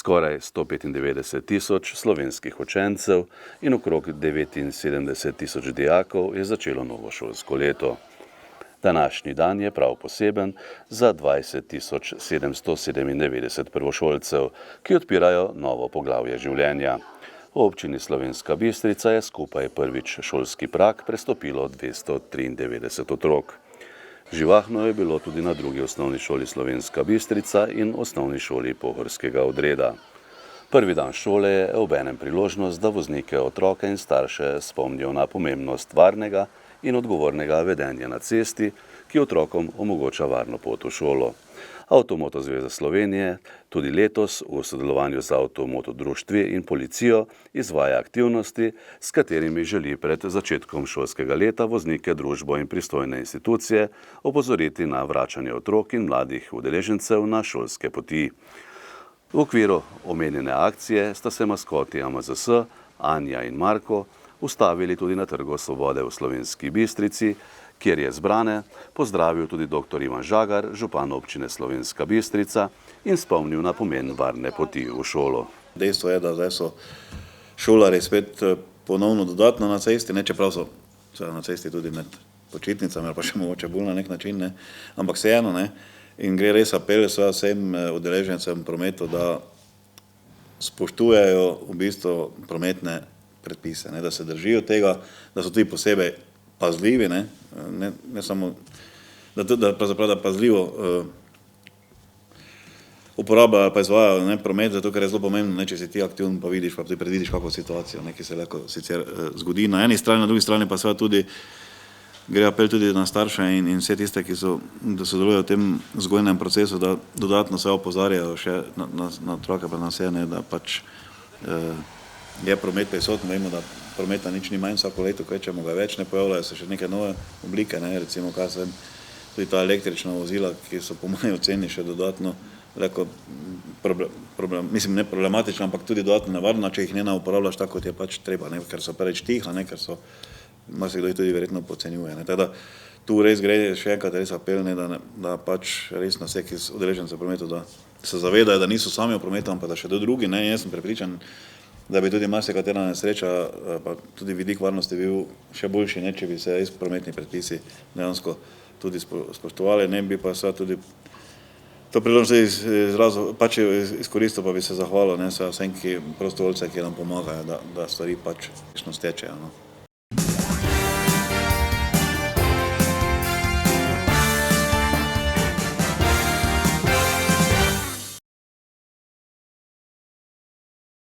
Skoraj 195 tisoč slovenskih učencev in okrog 79 tisoč dijakov je začelo novo šolsko leto. Današnji dan je prav poseben za 20 797 prvošolcev, ki odpirajo novo poglavje življenja. V občini Slovenska Bistrica je skupaj prvič šolski prag prestopilo 293 otrok. Živahno je bilo tudi na drugi osnovni šoli Slovenska Bistrica in osnovni šoli Pohorskega odreda. Prvi dan šole je obenem priložnost, da voznike, otroke in starše spomnijo na pomembnost varnega in odgovornega vedenja na cesti, ki otrokom omogoča varno pot v šolo. Avtomoto zveza Slovenije tudi letos v sodelovanju z avtomoto društvi in policijo izvaja aktivnosti, s katerimi želi pred začetkom šolskega leta voznike, družbo in pristojne institucije opozoriti na vračanje otrok in mladih udeležencev na šolske poti. V okviru omenjene akcije sta se maskoti AMZS, Anja in Marko, ustavili tudi na Trgu Svobode v Slovenski Bistrici, kjer je zbrane pozdravil tudi dr. Ivan Žagar, župan občine Slovenska Bistrica, in spomnil na pomen varne poti v šolo. Dejstvo je, da zdaj so šolarji spet ponovno dodatno na cesti, čeprav so na cesti tudi med počitnicami, ali pa še mogoče bolj na nek način, ampak vseeno, in gre res apel vsem udeležencem prometu, da spoštujejo v bistvu prometne predpise, da se držijo tega, da so tudi posebej pazljivi, ne samo, da pazljivo uporabljajo ali pa izvajajo promet, zato ker je zelo pomembno, če si ti aktivn, pa vidiš, pa tudi predvidiš kakšno situacijo, ki se lahko sicer zgodi na eni strani, na drugi strani pa seveda tudi gre apel tudi na starše in vse tiste, ki sodelujejo v tem vzgojnem procesu, da dodatno se opozarjajo še na otroke, pa na vse, da pač je promet prisoten, vemo, da prometa nič ni manj vsako leto, kvečemo ga več, ne pojavljajo se še neke nove oblike, recimo tudi ta električna vozila, ki so po moji oceni še dodatno mislim, ne problematična, ampak tudi dodatno nevarna, če jih ne uporabljaš tako, kot je pač treba, ker so preveč tiha, ker so, marsikdo jih tudi verjetno podcenjuje. Teda tu res gre še enkrat res apel, da pač res na vse, ki so udeleženci v prometu, da se zavedajo, da niso sami v prometu, ampak da še do drugi, jaz sem prepričan, da bi tudi marsikatera nesreča, pa tudi vidik varnosti bil še boljši, če bi se res prometni predpisi dejansko tudi spoštovali, bi pa se tudi to priložnost pač izkoristil, pa bi se zahvalil vsem prostovoljcem, ki nam pomagajo, da stvari pač stečejo.